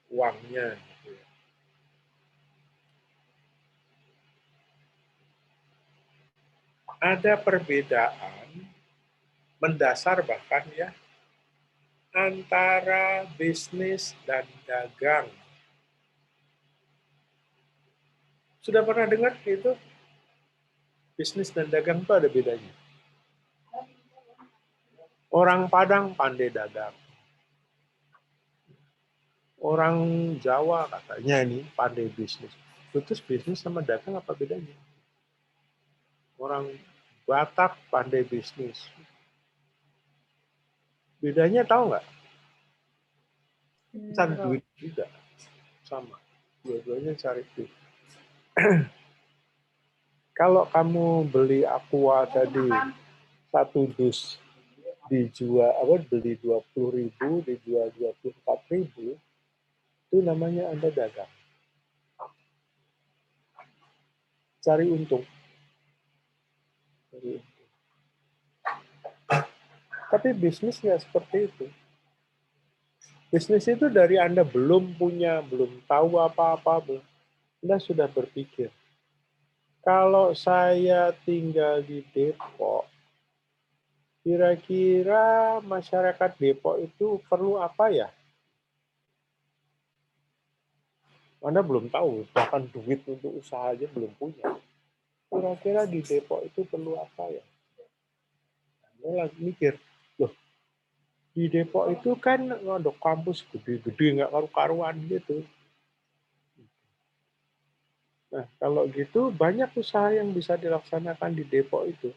uangnya. Gitu ya. Ada perbedaan mendasar bahkan ya antara bisnis dan dagang. Sudah pernah dengar itu? Bisnis dan dagang itu ada bedanya. Orang Padang pandai dagang. Orang Jawa katanya ini pandai bisnis. Terus bisnis sama dagang apa bedanya? Orang Batak pandai bisnis. Bedanya tahu nggak? Cari duit juga. Sama. Dua-duanya cari duit. Kalau kamu beli aqua tadi 1 dus dijual beli 20.000 dijual 24.000, itu namanya Anda dagang. Cari untung. Tapi bisnis nggak seperti itu. Bisnis itu dari Anda belum punya, belum tahu apa-apa, Anda sudah berpikir, kalau saya tinggal di Depok, kira-kira masyarakat Depok itu perlu apa ya? Anda belum tahu, bahkan duit untuk usaha aja belum punya. Kira-kira di Depok itu perlu apa ya? Anda lagi mikir, loh, di Depok itu kan ada kampus gede-gede, nggak karu-karuan gitu. Nah, kalau gitu banyak usaha yang bisa dilaksanakan di Depok itu.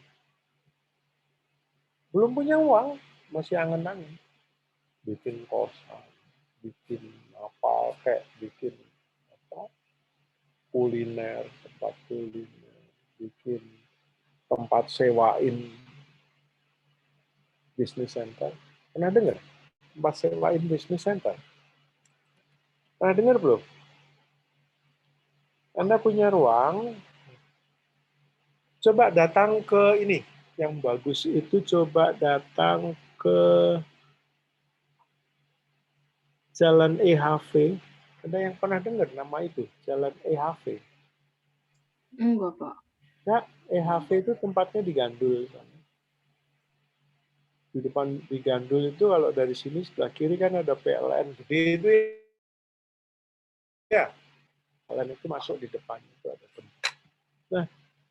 Belum punya uang, masih angen-angen. Bikin kosan, bikin apa, kayak bikin apa, kuliner, tempat kuliner, bikin tempat sewain business center. Pernah dengar? Tempat sewain business center. Pernah dengar belum? Anda punya ruang, coba datang ke ini. Yang bagus itu coba datang ke Jalan EHV. Ada yang pernah dengar nama itu? Jalan EHV. Enggak, Pak. Ya, EHV itu tempatnya di Gandul. Di depan di Gandul itu kalau dari sini sebelah kiri kan ada PLN gede itu ya. PLN itu masuk di depan itu ada tempat. Nah,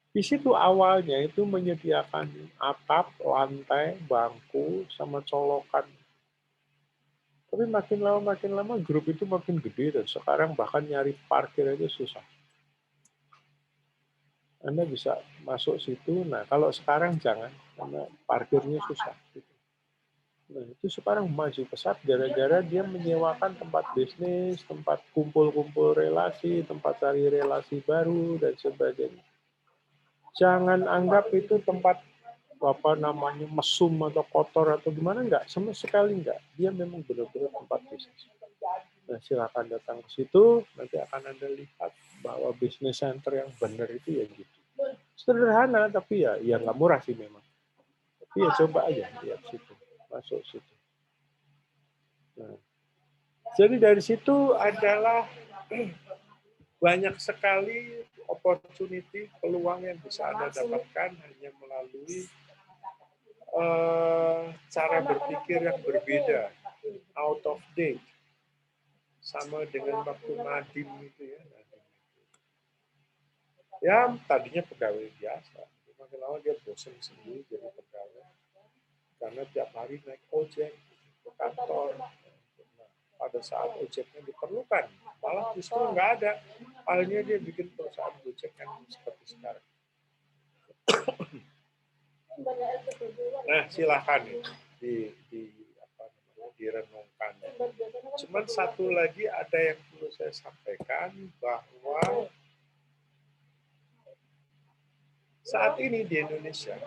di situ awalnya itu menyediakan atap, lantai, bangku, sama colokan. Tapi makin lama grup itu makin gede dan sekarang bahkan nyari parkir aja susah. Anda bisa masuk situ. Nah, kalau sekarang jangan karena parkirnya susah. Nah, itu sekarang maju pesat gara-gara dia menyewakan tempat bisnis, tempat kumpul-kumpul relasi, tempat cari relasi baru dan sebagainya. Jangan anggap itu tempat apa namanya mesum atau kotor atau gimana, enggak, sama sekali enggak. Dia memang benar-benar tempat bisnis. Nah, silakan datang ke situ, nanti akan Anda lihat bahwa bisnis center yang benar itu ya gitu. Sederhana tapi ya nggak murah sih memang. Tapi ya coba aja lihat situ, masuk situ. Nah, jadi dari situ adalah banyak sekali opportunity, peluang yang bisa Anda dapatkan hanya melalui cara berpikir yang berbeda, out of date, sama dengan waktu Nadim itu ya. Ya tadinya pegawai biasa, makin lama dia bosan sendiri jadi pegawai, karena tiap hari naik ojek ke kantor. Nah, pada saat ojeknya diperlukan, malah justru nggak ada. Akhirnya dia bikin perusahaan ojek yang seperti sekarang. Nah, silahkan direnungkan. Cuman satu lagi ada yang perlu saya sampaikan bahwa saat ini di Indonesia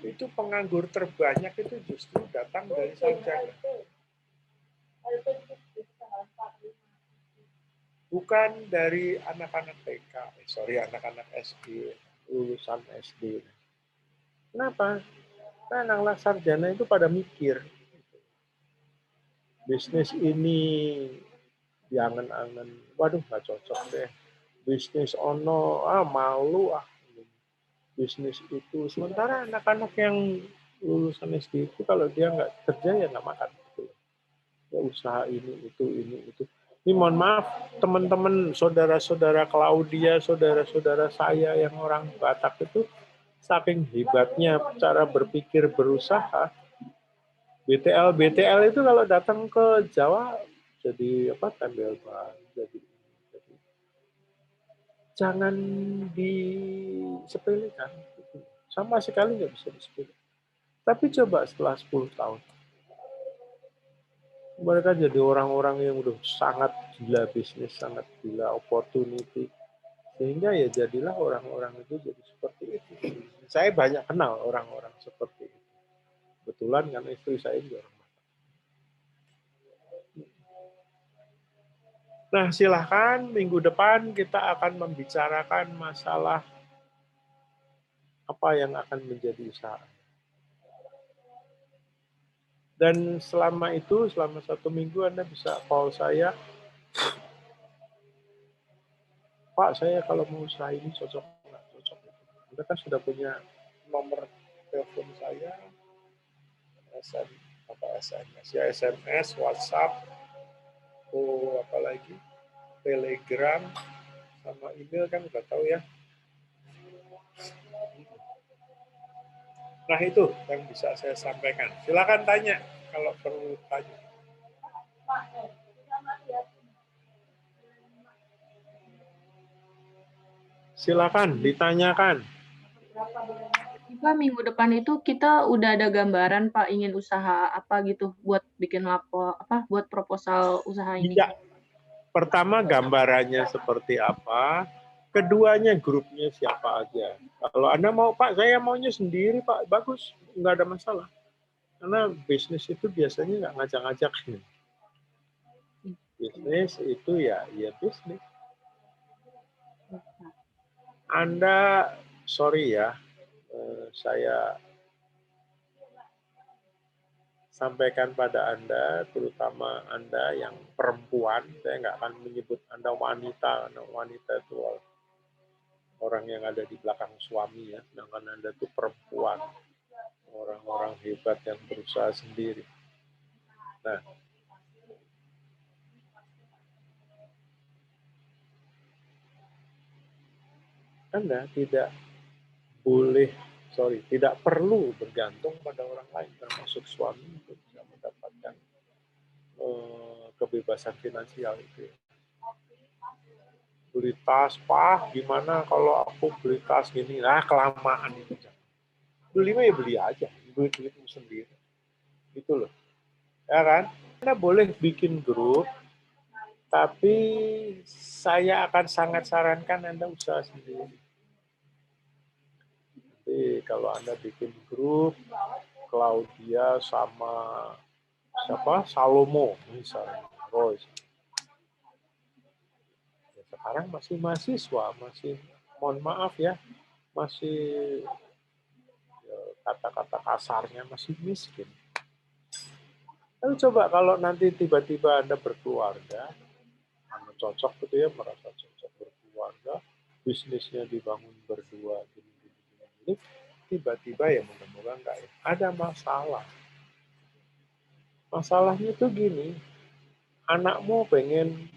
itu penganggur terbanyak itu justru datang dari sarjana. Bukan dari anak-anak TK, anak-anak SD, lulusan SD. Kenapa? Karena anak sarjana itu pada mikir, bisnis ini diangen-angen, waduh nggak cocok deh. Bisnis ono, malu bisnis itu. Sementara anak-anak yang lulusan SD itu kalau dia nggak kerja ya nggak makan. Ya usaha ini, itu. Ini mohon maaf, teman-teman, saudara-saudara Claudia, saudara-saudara saya yang orang Batak itu, saking hebatnya cara berpikir berusaha, BTL itu kalau datang ke Jawa jadi apa, tembel ban, jadi jangan disepelekan. Sama sekali nggak bisa disepelekan. Tapi coba setelah 10 tahun, mereka jadi orang-orang yang udah sangat gila bisnis, sangat gila opportunity. Sehingga ya jadilah orang-orang itu jadi seperti itu. Saya banyak kenal orang-orang seperti itu. Kebetulan karena istri saya juga orang Batak. Nah, silahkan minggu depan kita akan membicarakan masalah apa yang akan menjadi usaha. Dan selama itu, selama 1 minggu Anda bisa call saya, Pak, saya kalau mau usaha ini cocok nggak cocok. Anda kan sudah punya nomor telepon saya, SMS, ya SMS, WhatsApp, apalagi Telegram, sama email kan udah tahu ya. Nah itu yang bisa saya sampaikan. Silakan tanya kalau perlu tanya. Silakan ditanyakan. Pak, minggu depan itu kita udah ada gambaran Pak ingin usaha apa gitu buat bikin buat proposal usaha ini. Tidak. Pertama gambarannya seperti apa, keduanya grupnya siapa aja. Kalau Anda mau, Pak, saya maunya sendiri, Pak, bagus, nggak ada masalah. Karena bisnis itu biasanya nggak ngajak-ngajak. Bisnis itu ya bisnis. Anda, sorry ya, saya sampaikan pada Anda, terutama Anda yang perempuan, saya nggak akan menyebut Anda wanita, karena wanita itu orang yang ada di belakang suami ya, sedangkan Anda itu perempuan, orang-orang hebat yang berusaha sendiri. Nah, Anda tidak perlu bergantung pada orang lain, termasuk suami untuk bisa mendapatkan kebebasan finansial itu. Beli tas, Pak, gimana kalau aku beli tas gini? Nah, kelamaan itu. Beli ya beli aja, duit-duitmu sendiri. Gitu loh. Ya kan? Anda boleh bikin grup, tapi saya akan sangat sarankan Anda usaha sendiri. Jadi kalau Anda bikin grup, Claudia sama siapa? Salomo misalnya, Royce. Ya, sekarang masih mahasiswa, masih mohon maaf ya, masih kata-kata kasarnya masih miskin. Lalu coba kalau nanti tiba-tiba Anda berkeluarga, Anda cocok gitu ya, merasa cocok berkeluarga, bisnisnya dibangun berdua, gini, tiba-tiba ya mudah-mudahan nggak ya, ada masalah. Masalahnya tuh gini, anakmu pengen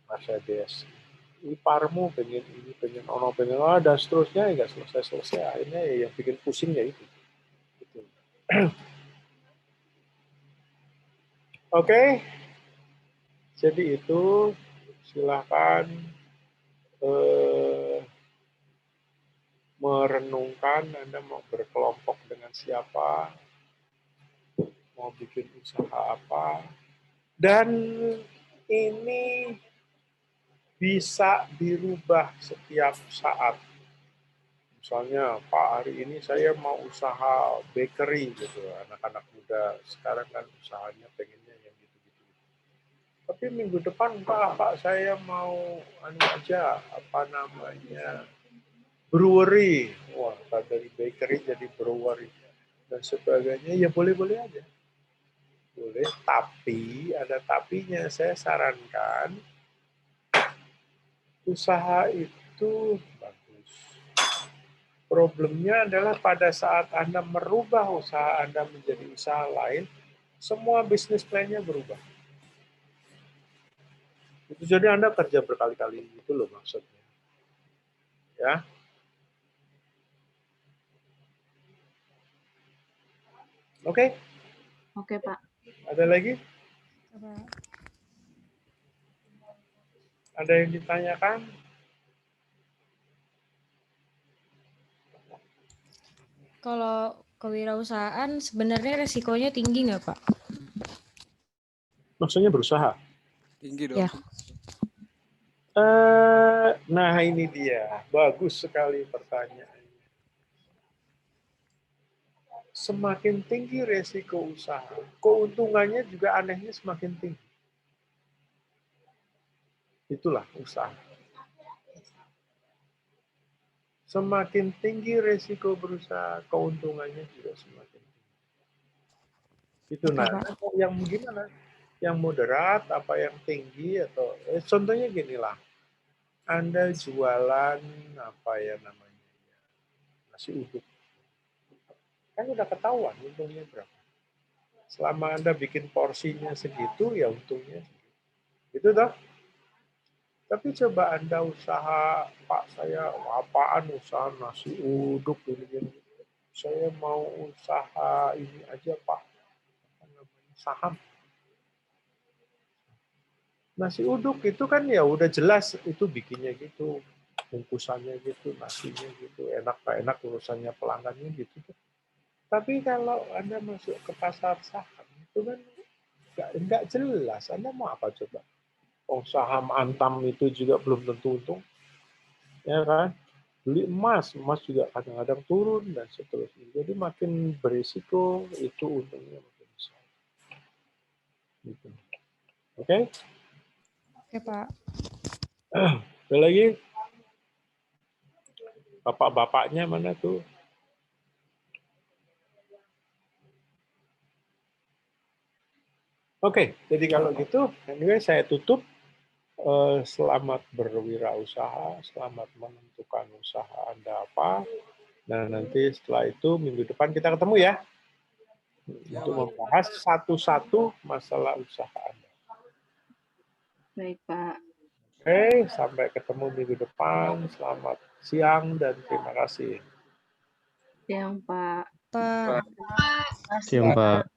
Mercedes, iparmu pengen ini, pengen ono, pengen dan seterusnya, nggak selesai-selesai. Akhirnya ya yang bikin pusing ya itu. Gitu. Oke, jadi itu silakan merenungkan Anda mau berkelompok dengan siapa, mau bikin usaha apa, dan ini bisa dirubah setiap saat. Misalnya, Pak, hari ini saya mau usaha bakery gitu, anak-anak muda sekarang kan usahanya pengennya yang gitu-gitu. Tapi minggu depan, Pak, saya mau brewery. Wah, dari bakery jadi brewery dan sebagainya, ya boleh-boleh aja. Boleh, tapi ada tapinya. Saya sarankan usaha itu bagus. Problemnya adalah pada saat Anda merubah usaha Anda menjadi usaha lain, semua bisnis plan-nya berubah. Itu jadi Anda kerja berkali-kali, itu loh maksudnya. Ya. Oke? Oke, Pak. Ada lagi? Ada yang ditanyakan? Kalau kewirausahaan sebenarnya resikonya tinggi nggak, Pak? Maksudnya berusaha? Tinggi dong. Ya. Nah ini dia, bagus sekali pertanyaannya. Semakin tinggi resiko usaha, keuntungannya juga anehnya semakin tinggi. Itulah usaha. Semakin tinggi resiko berusaha, keuntungannya juga semakin tinggi. Itu Oke, nah, Pak. yang gimana? Yang moderat, apa yang tinggi atau contohnya ginilah. Anda jualan nasi uduk. Kan udah ketahuan untungnya berapa. Selama Anda bikin porsinya segitu, ya untungnya segitu. Gitu toh? Tapi coba Anda usaha, Pak, saya apaan usaha nasi uduk gini-gini. Saya mau usaha ini aja, Pak. Saham. Nasi uduk itu kan ya udah jelas itu bikinnya gitu. bungkusannya gitu, nasinya gitu, enak gak enak urusannya pelanggannya gitu. Tapi kalau Anda masuk ke pasar saham itu kan nggak jelas. Anda mau apa coba? Oh, saham Antam itu juga belum tentu untung, ya kan? Beli emas juga kadang-kadang turun dan seterusnya. Jadi makin berisiko itu untungnya makin besar. Gitu. Oke? Oke, Pak. Ada lagi? Bapak-bapaknya mana tuh? Oke, jadi kalau gitu, anyway saya tutup. Selamat berwirausaha, selamat menentukan usaha Anda apa. Nah, nanti setelah itu minggu depan kita ketemu ya. Ya, Untuk Pak. membahas satu-satu masalah usaha Anda. Baik, Pak. Oke, sampai ketemu minggu depan. Selamat siang dan terima kasih. Siang, Pak. Pak. Pak. Siang, Pak.